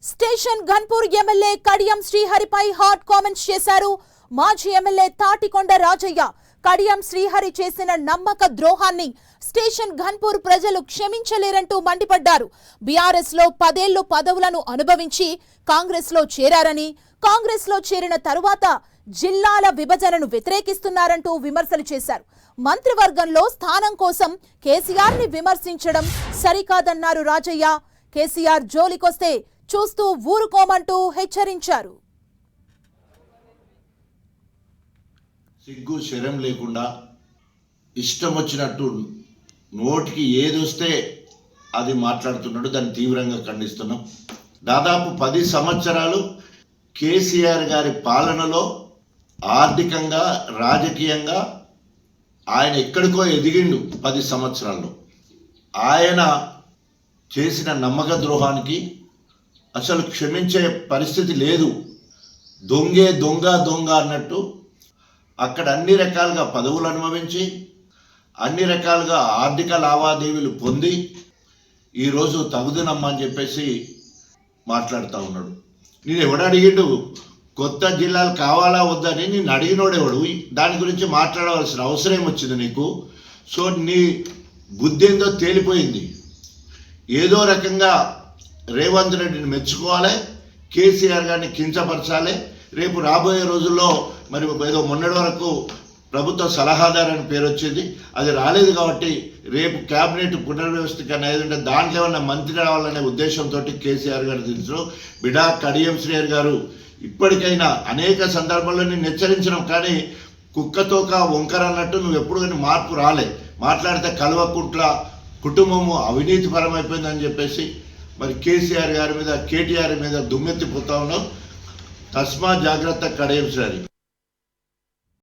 Station Ghanpur MLA Kadiyam శ్రీహరిపై hot comments చేశారు మాజీ ఎమ్మెల్యే తాటికొండ రాజయ్య. కడియం శ్రీహరి చేసిన నమ్మక ద్రోహాన్ని స్టేషన్ ఘన్పూర్ ప్రజలు క్షమించలేరంటూ మండిపడ్డారు. బీఆర్ఎస్ లో 10 ఏళ్లు పదవులను అనుభవించి కాంగ్రెస్ లో చేరారని, కాంగ్రెస్ లో చేరిన తరువాత జిల్లాల విభజనను వ్యతిరేకిస్తున్నారంటూ విమర్శలు చేశారు. మంత్రివర్గంలో స్థానం కోసం కేసీఆర్ ని విమర్శించడం సరికాదన్నారు రాజయ్య. కేసీఆర్ జోలికొస్తే చూస్తూ ఊరుకోమంటూ హెచ్చరించారు. సిగ్గు శరం లేకుండా ఇష్టం వచ్చినట్టు నోటికి ఏదొస్తే అది మాట్లాడుతున్నాడు. దాన్ని తీవ్రంగా ఖండిస్తున్నాం. దాదాపు 10 సంవత్సరాలు కేసీఆర్ గారి పాలనలో ఆర్థికంగా, రాజకీయంగా ఆయన ఎక్కడికో ఎదిగిండు. 10 సంవత్సరాల్లో ఆయన చేసిన నమ్మక ద్రోహానికి అసలు క్షమించే పరిస్థితి లేదు. దొంగే దొంగ దొంగ అన్నట్టు అక్కడ అన్ని రకాలుగా పదవులు అనుభవించి, అన్ని రకాలుగా ఆర్థిక లావాదేవీలు పొంది ఈరోజు తగుదునమ్మా అని చెప్పేసి మాట్లాడుతూ ఉన్నాడు. నేను ఎవడు అడిగిండు కొత్త జిల్లాలు కావాలా వద్దని? నేను అడిగినోడెవడు? దాని గురించి మాట్లాడవలసిన అవసరం వచ్చింది నీకు? సో నీ బుద్ధి ఏందో తేలిపోయింది. ఏదో రకంగా రేవంత్ రెడ్డిని మెచ్చుకోవాలి, కేసీఆర్ గారిని కించపరచాలి. రేపు రాబోయే రోజుల్లో మరి ఏదో మొన్నటి వరకు ప్రభుత్వ సలహాదారు అని పేరు వచ్చింది, అది రాలేదు. కాబట్టి రేపు క్యాబినెట్ పునర్వ్యవస్థీకరణ ఏదంటే దాంట్లో ఏమన్నా మంత్రి రావాలనే ఉద్దేశంతో కేసీఆర్ గారు దించడం. బిడా కడియం శ్రీహరి గారు ఇప్పటికైనా అనేక సందర్భాల్లో నేను హెచ్చరించడం, కానీ కుక్కతోక వంకర అన్నట్టు నువ్వు ఎప్పుడు కానీ మార్పు రాలే. మాట్లాడితే కల్వకుంట్ల కుటుంబము అవినీతిపరమైపోయిందని చెప్పేసి మరి కేసీఆర్ గారి మీద, కేటీఆర్ మీద దుమ్మెత్తిపోతా ఉన్నావు. తస్మా జాగ్రత్త కడియం శ్రీహరి.